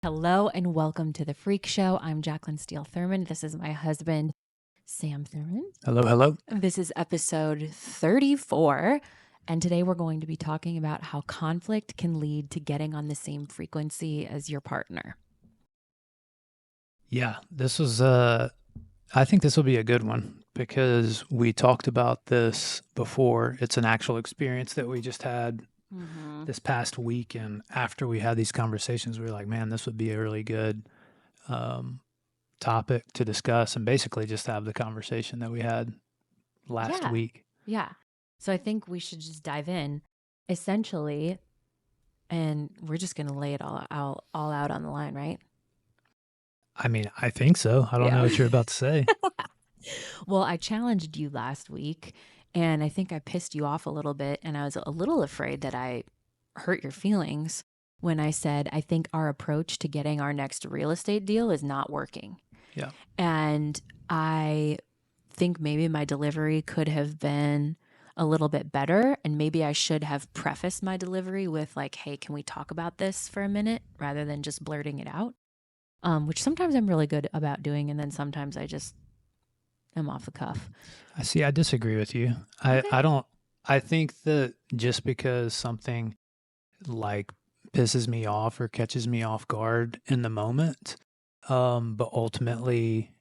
Hello and welcome to the Freq Show. I'm Jaclyn Thurman. This is my husband, Sam Thurman. Hello, hello. This is episode 34. And today we're going to be talking about how conflict can lead to getting on the same frequency as your partner. Yeah, this was, I think this will be a good one because we talked about this before. It's an actual experience that we just had this past week. And after we had these conversations, we were like, man, this would be a really good topic to discuss and basically just have the conversation that we had last week. Yeah. So I think we should just dive in essentially, and we're just going to lay it all out on the line, right? I mean, I think so. I don't know what you're about to say. Well, I challenged you last week and I think I pissed you off a little bit. And I was a little afraid that I hurt your feelings when I said, I think our approach to getting our next real estate deal is not working. Yeah. And I think maybe my delivery could have been a little bit better. And maybe I should have prefaced my delivery with like, hey, can we talk about this for a minute rather than just blurting it out? Which sometimes I'm really good about doing. And then sometimes I just am off the cuff. I disagree with you. Okay. I think that just because something like pisses me off or catches me off guard in the moment, but ultimately,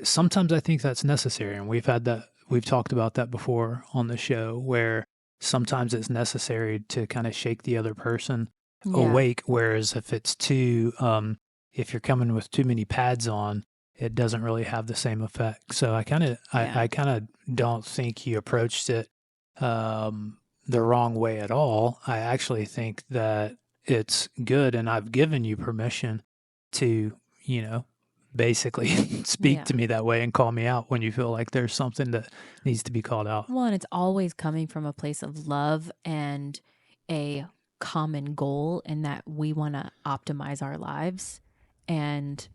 sometimes I think that's necessary. And we've talked about that before on the show where sometimes it's necessary to kind of shake the other person awake. Whereas if it's if you're coming with too many pads on, it doesn't really have the same effect. So I kind of don't think you approached it the wrong way at all. I actually think that it's good, and I've given you permission to, basically speak to me that way and call me out when you feel like there's something that needs to be called out. Well, and it's always coming from a place of love and a common goal in that we want to optimize our lives and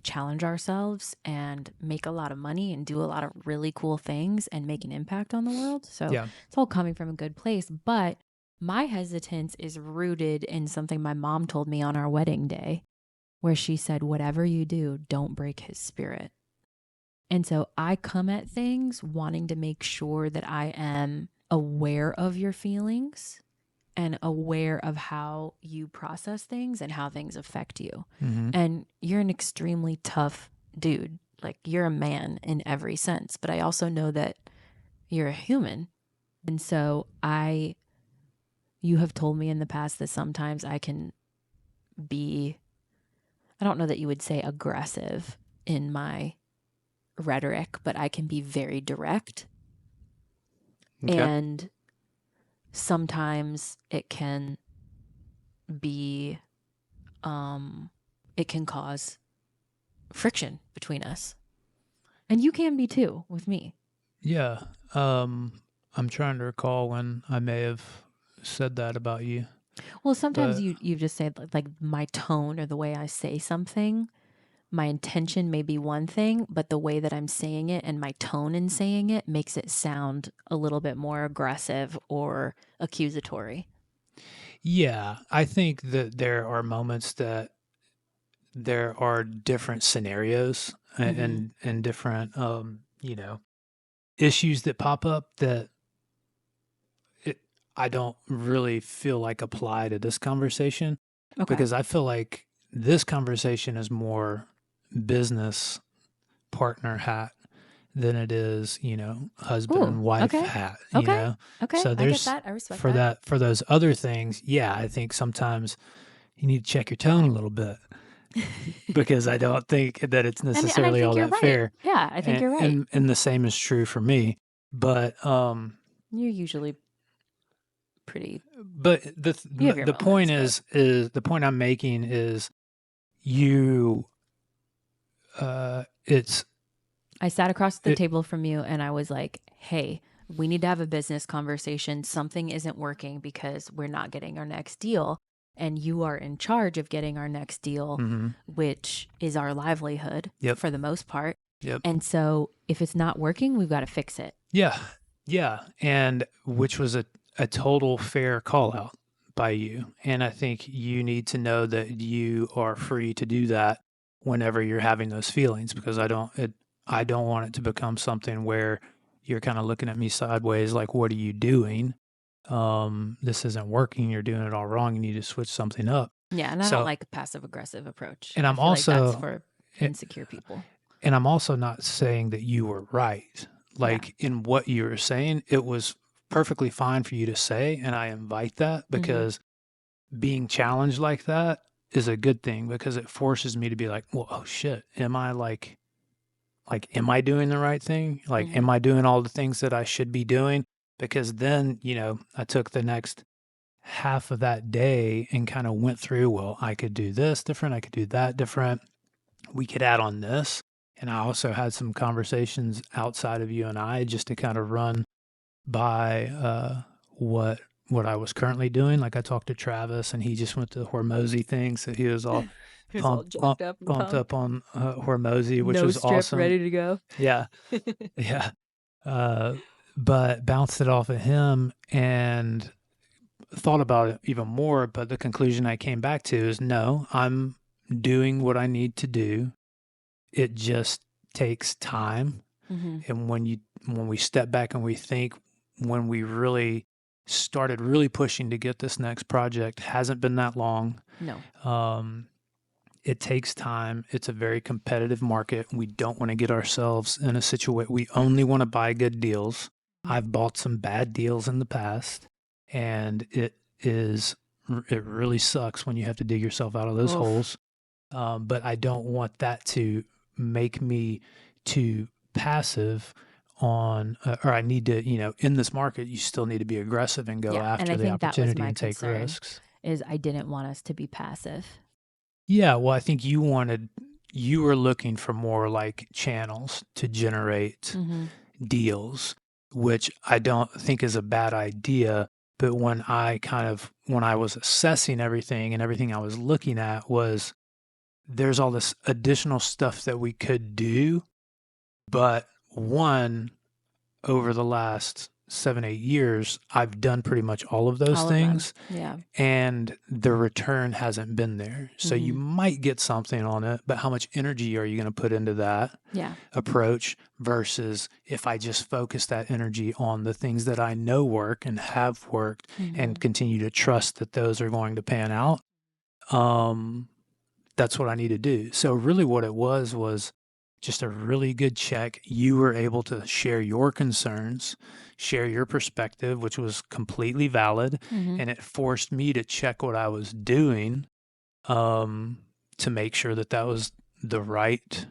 challenge ourselves and make a lot of money and do a lot of really cool things and make an impact on the world. So It's all coming from a good place. But my hesitance is rooted in something my mom told me on our wedding day, where she said, whatever you do, don't break his spirit. And so I come at things wanting to make sure that I am aware of your feelings and aware of how you process things and how things affect you. Mm-hmm. And you're an extremely tough dude. Like, you're a man in every sense, but I also know that you're a human. And so you have told me in the past that sometimes I can be, I don't know that you would say aggressive in my rhetoric, but I can be very direct. Okay. And sometimes it can be, it can cause friction between us. And you can be too with me. Yeah. I'm trying to recall when I may have said that about you. Well, sometimes you just say like my tone or the way I say something, my intention may be one thing, but the way that I'm saying it and my tone in saying it makes it sound a little bit more aggressive or accusatory. Yeah, I think that there are moments that there are different scenarios and different, issues that pop up that I don't really feel like apply to this conversation. Okay. Because I feel like this conversation is more business partner hat than it is, husband and wife hat. Okay. So there's I get that. I respect that. For those other things, yeah, I think sometimes you need to check your tone a little bit because I don't think that it's necessarily all that fair. Yeah, I think you're right. And the same is true for me. But you're usually pretty. But the point is the point I'm making is it's. I sat across the table from you and I was like, hey, we need to have a business conversation. Something isn't working because we're not getting our next deal. And you are in charge of getting our next deal, which is our livelihood for the most part. Yep. And so if it's not working, we've got to fix it. Yeah. Yeah. And which was a total fair call out. by you. And I think you need to know that you are free to do that whenever you're having those feelings, because I don't want it to become something where you're kind of looking at me sideways like, what are you doing? This isn't working. You're doing it all wrong. You need to switch something up. Yeah, and I don't like a passive aggressive approach. And I feel like that's for insecure people. And I'm also not saying that you were right. Like in what you were saying, it was perfectly fine for you to say, and I invite that, because being challenged like that is a good thing, because it forces me to be like, well, oh shit, am I am I doing the right thing? Like, am I doing all the things that I should be doing? Because then, I took the next half of that day and kind of went through, well, I could do this different. I could do that different. We could add on this. And I also had some conversations outside of you and I, just to kind of run by what I was currently doing. Like, I talked to Travis, and he just went to the Hormozy thing. So he was all pumped up on Hormozy, which was awesome. Ready to go. Yeah. Yeah. But bounced it off of him and thought about it even more. But the conclusion I came back to is, no, I'm doing what I need to do. It just takes time. And when we step back and we think, when we really started really pushing to get this next project, hasn't been that long. No. It takes time. It's a very competitive market. We don't want to get ourselves in a situation. We only want to buy good deals. I've bought some bad deals in the past, and it really sucks when you have to dig yourself out of those holes. But I don't want that to make me too passive on, or I need to, in this market, you still need to be aggressive and go after the opportunity and take risks. Is I didn't want us to be passive. Yeah, well, I think you were looking for more like channels to generate deals, which I don't think is a bad idea. But when I was assessing everything, and everything I was looking at was, there's all this additional stuff that we could do. But over the last 7-8 years, I've done pretty much all of those things. Yeah. And the return hasn't been there. So you might get something on it, but how much energy are you going to put into that approach, versus if I just focus that energy on the things that I know work and have worked, and continue to trust that those are going to pan out? That's what I need to do. So really what it was just a really good check. You were able to share your concerns, share your perspective, which was completely valid. And it forced me to check what I was doing, to make sure that that was the right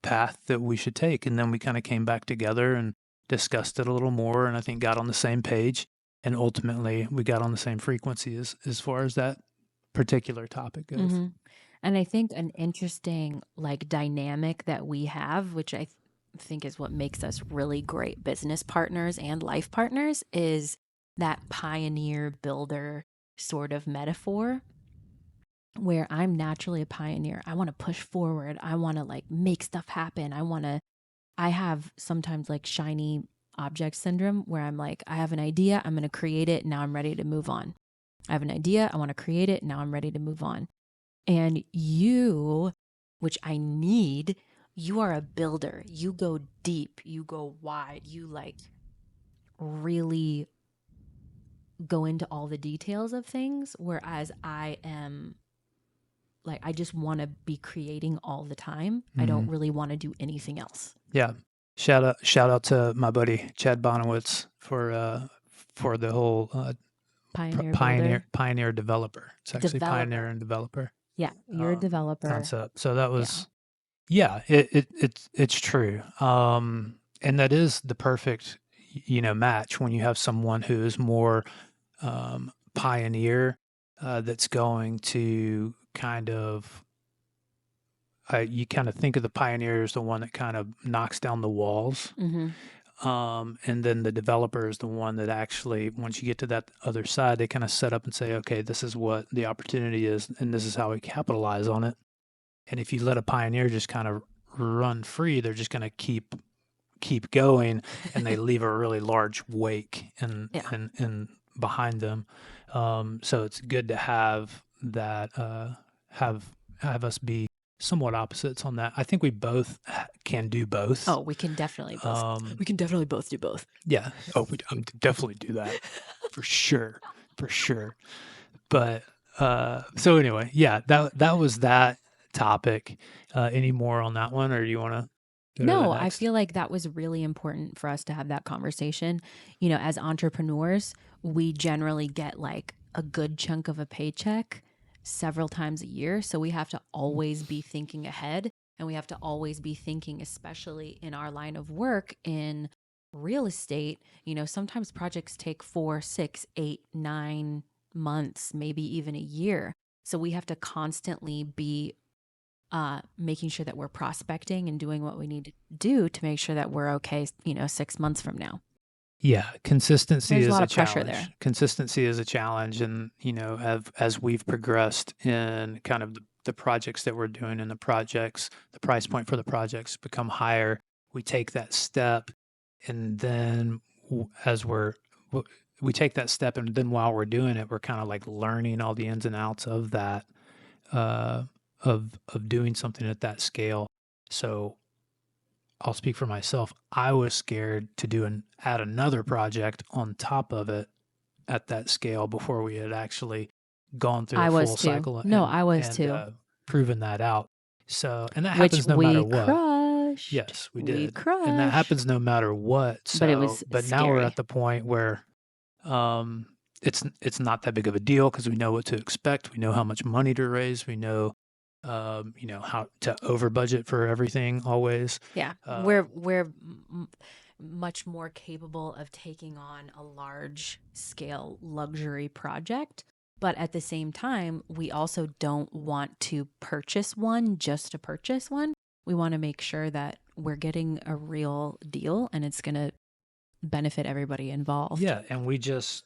path that we should take. And then we kind of came back together and discussed it a little more, and I think got on the same page. And ultimately we got on the same frequency as far as that particular topic goes. And I think an interesting dynamic that we have, which I think is what makes us really great business partners and life partners, is that pioneer builder sort of metaphor, where I'm naturally a pioneer. I want to push forward. I want to make stuff happen. I have sometimes shiny object syndrome, where I'm I have an idea, I'm going to create it. Now I'm ready to move on. I have an idea, I want to create it. Now I'm ready to move on. And you, which I need, you are a builder. You go deep, you go wide, you really go into all the details of things. Whereas I am I just want to be creating all the time. I don't really want to do anything else. Yeah. Shout out to my buddy Chad Bonowitz for the whole pioneer developer. It's actually pioneer and developer. Yeah, you're a developer concept. So that was, it's true. And that is the perfect, match when you have someone who is more pioneer, that's going to kind of, you kind of think of the pioneer as the one that kind of knocks down the walls. And then the developer is the one that actually, once you get to that other side, they kind of set up and say, okay, this is what the opportunity is, and this is how we capitalize on it. And if you let a pioneer just kind of run free, they're just going to keep going, and they leave a really large wake in behind them. So it's good to have that, have us be somewhat opposites on that. I think we both can do both. Oh, we can definitely both. We can definitely both do both. Yeah. Oh, we definitely do that for sure. But so anyway, yeah, that was that topic. Any more on that one, or do you want to? No, I feel like that was really important for us to have that conversation. You know, as entrepreneurs, we generally get like a good chunk of a paycheck several times a year. So we have to always be thinking ahead, and we have to always be thinking, especially in our line of work in real estate. You know, sometimes projects take 4, 6, 8, 9 months, maybe even a year. So we have to constantly be making sure that we're prospecting and doing what we need to do to make sure that we're okay, 6 months from now. Yeah, consistency There's is a lot a of pressure challenge. there. Consistency is a challenge, and as we've progressed in kind of the projects that we're doing, and the price point for the projects become higher. We take that step, and then we take that step, and then while we're doing it, we're kind of like learning all the ins and outs of that, uh, of doing something at that scale. So I'll speak for myself. I was scared to add another project on top of it at that scale before we had actually gone through I the was full too. cycle No, and I was too. proven that out. So, and that Which happens no matter we what. crushed. Yes, we We did. And that crushed. happens no matter what. But it was But now we're scary. at the point where it's not that big of a deal because we know what to expect. We know how much money to raise. We know how to over budget for everything always. Yeah, we're much more capable of taking on a large scale luxury project, but at the same time, we also don't want to purchase one just to purchase one. We want to make sure that we're getting a real deal and it's going to benefit everybody involved. Yeah, and we just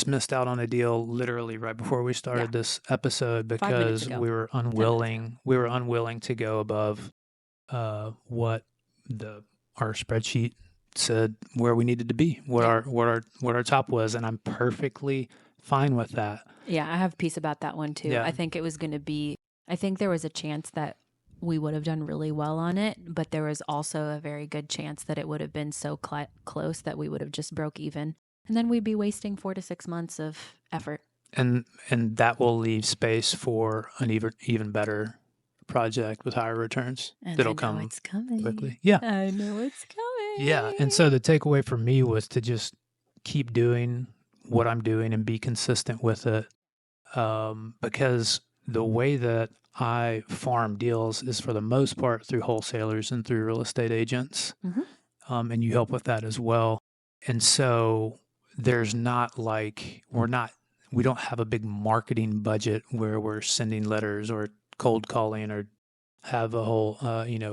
missed out on a deal literally right before we started this episode 5 minutes because ago. we were unwilling to go above what our spreadsheet said where we needed to be, what our top was, and I'm perfectly fine with that. Yeah, I have peace about that one too. Yeah. I think there was a chance that we would have done really well on it, but there was also a very good chance that it would have been so close that we would have just broke even, and then we'd be wasting 4 to 6 months of effort. And that will leave space for an even better project with higher returns that'll come quickly. Yeah, I know it's coming. Yeah, and so the takeaway for me was to just keep doing what I'm doing and be consistent with it, because the way that I farm deals is for the most part through wholesalers and through real estate agents, and you help with that as well. And so there's not like we don't have a big marketing budget where we're sending letters or cold calling or have a whole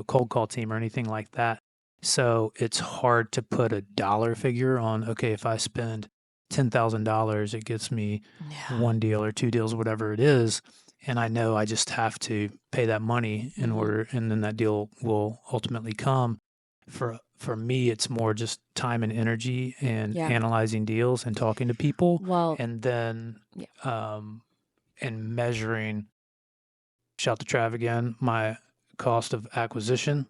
cold call team or anything like that. So it's hard to put a dollar figure on, okay, if I spend $10,000, it gets me one deal or two deals, whatever it is. And I know I just have to pay that money in order, and then that deal will ultimately come. For me, it's more just time and energy and analyzing deals and talking to people, and then and measuring, shout to Trav again, my cost of acquisition,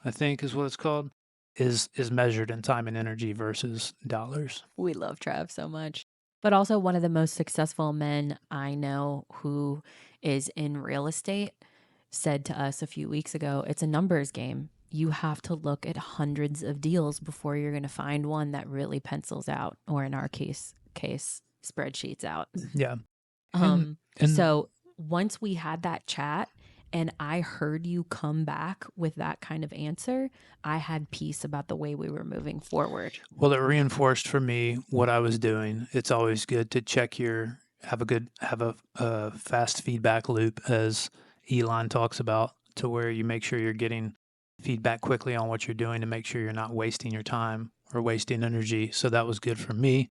I think is what it's called, is measured in time and energy versus dollars. We love Trav so much. But also one of the most successful men I know who is in real estate said to us a few weeks ago, it's a numbers game. You have to look at hundreds of deals before you're going to find one that really pencils out, or in our case spreadsheets out. Yeah. So once we had that chat and I heard you come back with that kind of answer, I had peace about the way we were moving forward. Well, it reinforced for me what I was doing. It's always good to have a fast feedback loop, as Elon talks about, to where you make sure you're getting feedback quickly on what you're doing to make sure you're not wasting your time or wasting energy. So that was good for me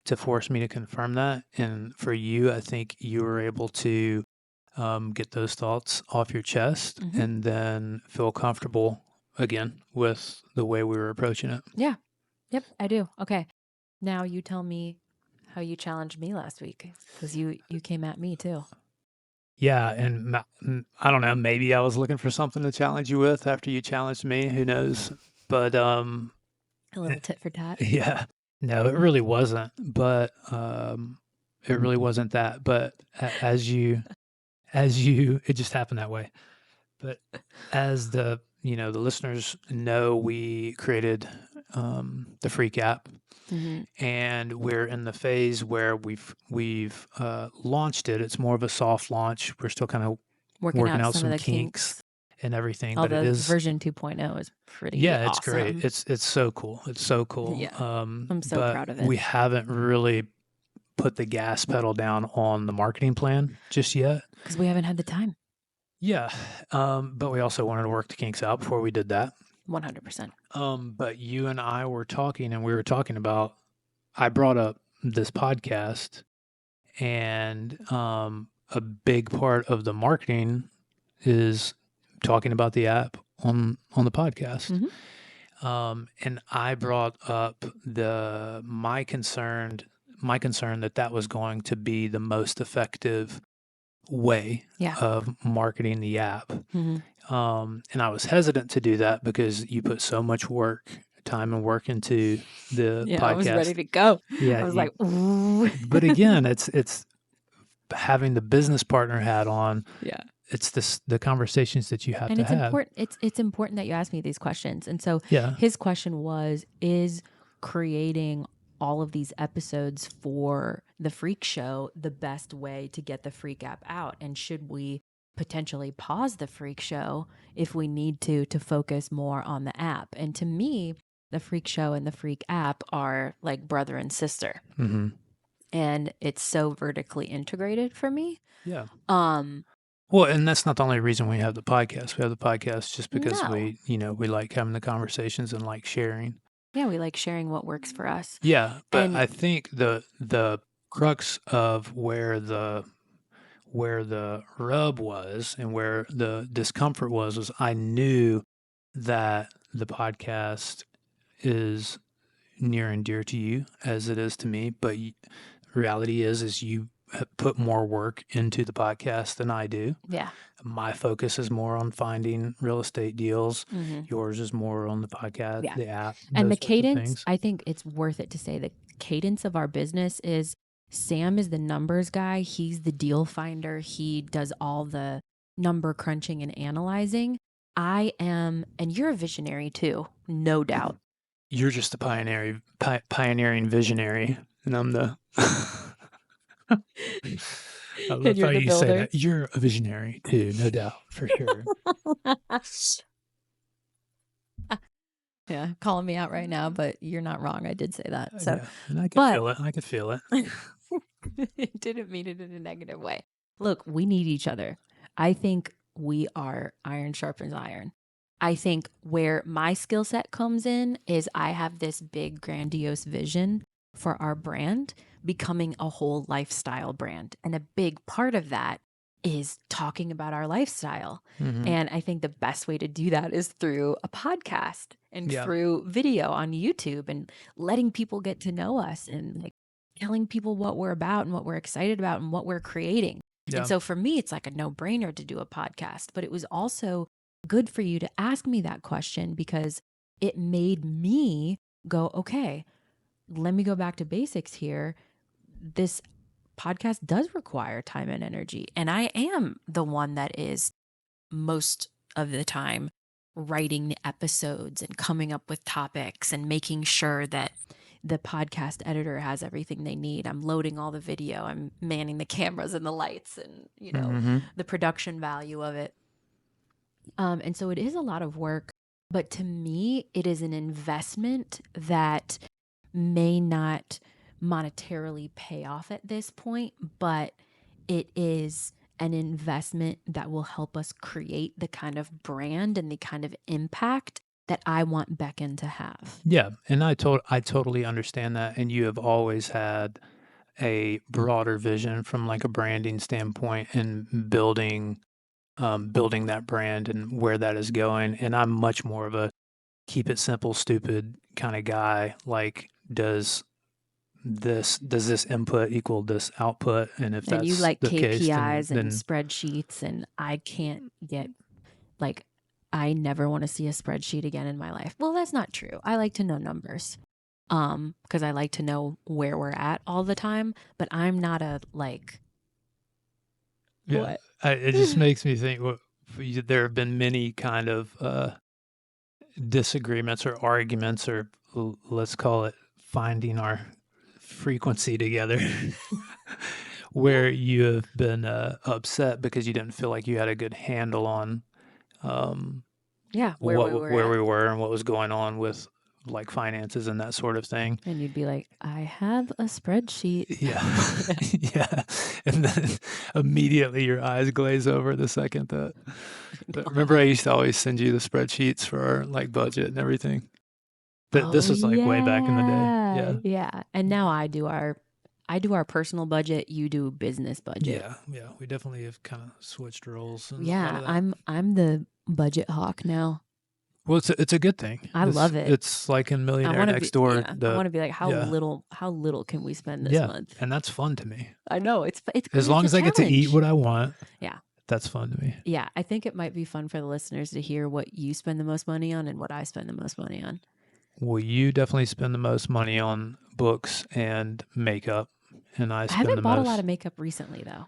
to force me to confirm that. And for you, I think you were able to get those thoughts off your chest and then feel comfortable again with the way we were approaching it. Yeah. Yep, I do. Okay. Now you tell me, how you challenged me last week, because you came at me too. Yeah, and I don't know, maybe I was looking for something to challenge you with after you challenged me, who knows? But A little tit for tat. yeah. No, it really wasn't. But it really wasn't that. But as you it just happened that way. But as the listeners know, we created the Freq app, and we're in the phase where we've launched it. It's more of a soft launch. We're still kind of working out some kinks and everything. But it is version 2.0 is pretty. Yeah, it's awesome. great. It's so cool. It's so cool. Yeah, I'm so proud of it. We haven't really put the gas pedal down on the marketing plan just yet because we haven't had the time. Yeah, but we also wanted to work the kinks out before we did that. 100%. But you and I were talking, and we were talking about. I brought up this podcast, and a big part of the marketing is talking about the app on the podcast. And I brought up my concern that was going to be the most effective way of marketing the app. And I was hesitant to do that because you put so much time and work into the podcast. I was ready to go. I was like, ooh. But again, it's having the business partner hat on. Yeah. It's the conversations that you have to have. It's important that you ask me these questions. And so his question is creating all of these episodes for the Freq Show the best way to get the Freq app out? And should we potentially pause the Freq Show if we need to focus more on the app? And to me, the Freq Show and the Freq app are like brother and sister. And it's so vertically integrated for me. Yeah. Well, and that's not the only reason we have the podcast. We have the podcast just because we like having the conversations and like sharing. Yeah, we like sharing what works for us. Yeah, but I think the crux of where the rub was and where the discomfort was I knew that the podcast is near and dear to you as it is to me, but reality is you put more work into the podcast than I do. Yeah. My focus is more on finding real estate deals. Yours is more on the podcast, the app. And the cadence, I think it's worth it to say the cadence of our business is Sam is the numbers guy. He's the deal finder. He does all the number crunching and analyzing. I am, and you're a visionary too, no doubt. You're just a pioneering visionary, and I'm the... I love how you say that. You're a visionary too, no doubt, for sure. Yeah, calling me out right now, but you're not wrong. I did say that. So, yeah, and I could feel it. I could feel it. Didn't mean it in a negative way. Look, we need each other. I think we are iron sharpens iron. I think where my skill set comes in is I have this big grandiose vision for our brand becoming a whole lifestyle brand. And a big part of that is talking about our lifestyle. And I think the best way to do that is through a podcast and through video on YouTube and letting people get to know us and like telling people what we're about and what we're excited about and what we're creating. And so for me, it's like a no-brainer to do a podcast, but it was also good for you to ask me that question because it made me go, okay, let me go back to basics here. This podcast does require time and energy. And I am the one that is most of the time writing the episodes and coming up with topics and making sure that the podcast editor has everything they need. I'm loading all the video. I'm manning the cameras and the lights and, the production value of it. And so it is a lot of work, but to me, it is an investment that may not monetarily pay off at this point, but it is an investment that will help us create the kind of brand and the kind of impact that I want Beckon to have. Yeah, and I totally understand that, and you have always had a broader vision from like a branding standpoint and building that brand and where that is going. And I'm much more of a keep it simple, stupid kind of guy. Like, does does this input equal this output? And if And you that's like the case, KPIs and then spreadsheets, and I can't get, like, I never want to see a spreadsheet again in my life. Well, that's not true. I like to know numbers. Because I like to know where we're at all the time, but I'm not a like. yeah, What? it just makes me think. There have been many kind of disagreements or arguments, or let's call it finding our frequency together, where you have been upset because you didn't feel like you had a good handle on where we were and what was going on with like finances and that sort of thing. And you'd be like, I have a spreadsheet. Yeah. Yeah. And then immediately your eyes glaze over the second that. But remember, I used to always send you the spreadsheets for our like budget and everything. This was like way back in the day. Yeah. Yeah. And now I do our personal budget, you do business budget. Yeah. We definitely have kind of switched roles. Yeah, I'm the budget hawk now. Well, it's a good thing. I love it. It's like in Millionaire Next Door. Yeah, I want to be like, how little can we spend this month? And that's fun to me. I know it's as long as I get to eat what I want. Yeah, that's fun to me. Yeah, I think it might be fun for the listeners to hear what you spend the most money on and what I spend the most money on. Well, you definitely spend the most money on books and makeup, and I haven't bought a lot of makeup recently, though.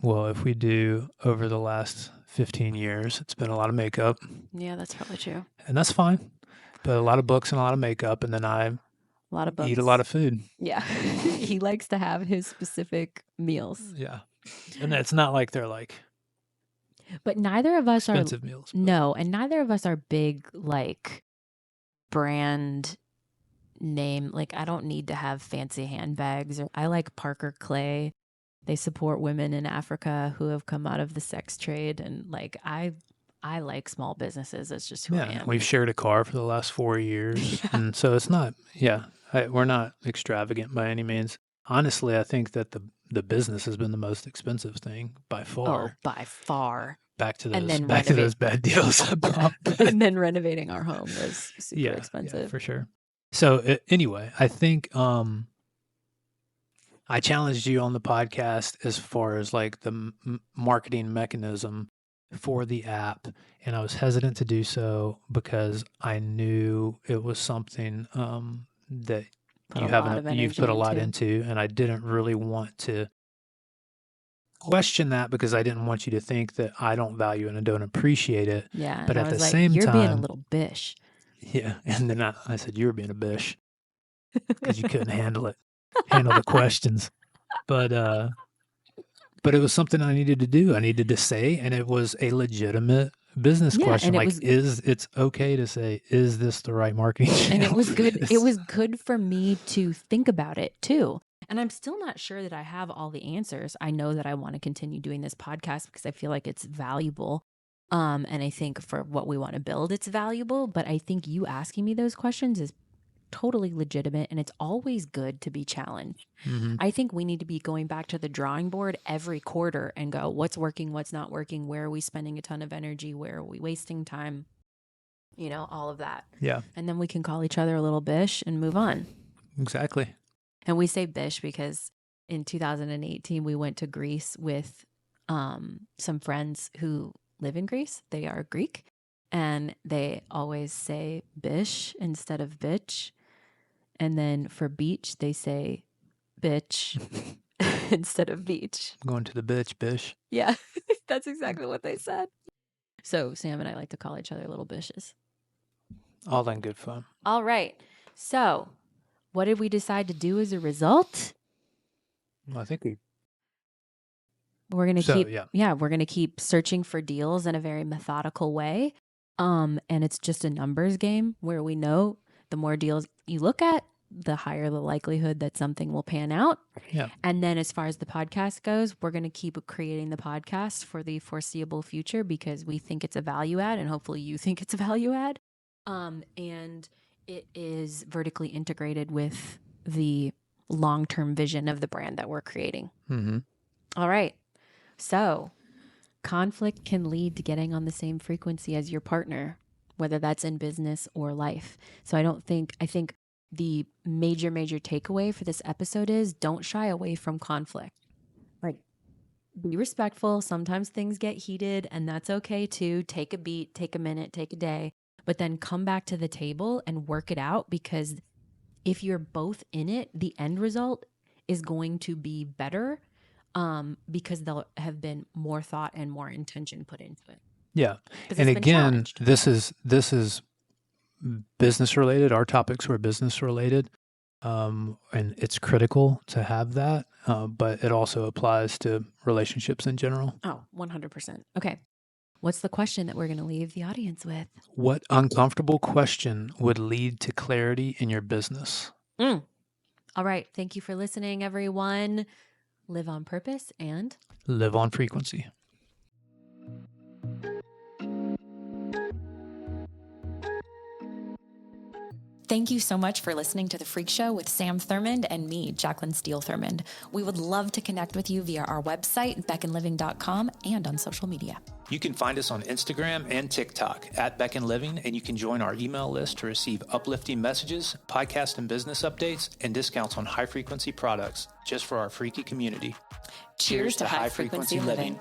Well, if we do over the last 15 years, it's been a lot of makeup. Yeah, that's probably true. And that's fine. But a lot of books and a lot of makeup, and then I eat a lot of food. Yeah. He likes to have his specific meals. Yeah. And it's not like they're like but neither of us expensive meals. But. No, and neither of us are big like brand name. Like I don't need to have fancy handbags. Or I like Parker Clay. They support women in Africa who have come out of the sex trade, and like I like small businesses. That's just who I am. We've shared a car for the last 4 years, and so it's not. We're not extravagant by any means. Honestly, I think that the business has been the most expensive thing by far. Oh, by far. Back to those bad deals I bought. And then renovating our home was super expensive. Yeah, for sure. So anyway, I think I challenged you on the podcast as far as like the marketing mechanism for the app, and I was hesitant to do so because I knew it was something that you've put a lot into, and I didn't really want to question that because I didn't want you to think that I don't value it and don't appreciate it. Yeah, but at the same time, you're being a little bish. Yeah, and then I said you were being a bish because you couldn't handle the questions. But it was something I needed to do. I needed to say, and it was a legitimate business question. Like, it's okay to say, is this the right marketing channel? And it was good. It was good for me to think about it too. And I'm still not sure that I have all the answers. I know that I want to continue doing this podcast because I feel like it's valuable. And I think for what we want to build, it's valuable. But I think you asking me those questions is totally legitimate, and it's always good to be challenged. Mm-hmm. I think we need to be going back to the drawing board every quarter and go, what's working, what's not working, where are we spending a ton of energy, where are we wasting time, all of that. Yeah. And then we can call each other a little bish and move on. Exactly. And we say bish because in 2018 we went to Greece with some friends who live in Greece. They are Greek, and they always say bish instead of bitch. And then for beach, they say bitch instead of beach. I'm going to the bitch, bish. Yeah, that's exactly what they said. So Sam and I like to call each other little bishes. All in good fun. All right. So what did we decide to do as a result? Well, I think we're going to we're going to keep searching for deals in a very methodical way. And it's just a numbers game where we know the more deals you look at, the higher the likelihood that something will pan out. Yeah. And then as far as the podcast goes, we're going to keep creating the podcast for the foreseeable future because we think it's a value add, and hopefully you think it's a value add. And it is vertically integrated with the long-term vision of the brand that we're creating. Mm-hmm. All right. So conflict can lead to getting on the same frequency as your partner, whether that's in business or life. So I think the major takeaway for this episode is don't shy away from conflict. Like, be respectful. Sometimes things get heated, and that's okay too. Take a beat, take a minute, take a day, but then come back to the table and work it out, because if you're both in it, the end result is going to be better, because there'll have been more thought and more intention put into it. Yeah. And again, this is business related. Our topics were business related. And it's critical to have that, but it also applies to relationships in general. Oh, 100%. Okay. What's the question that we're going to leave the audience with? What uncomfortable question would lead to clarity in your business? All right. Thank you for listening, everyone. Live on purpose and live on frequency. Thank you so much for listening to The Freq Show with Sam Thurmond and me, Jaclyn Steele Thurmond. We would love to connect with you via our website, beckonliving.com, and on social media. You can find us on Instagram and TikTok at Beck and Living, and you can join our email list to receive uplifting messages, podcast and business updates, and discounts on high-frequency products just for our freaky community. Cheers to high-frequency living.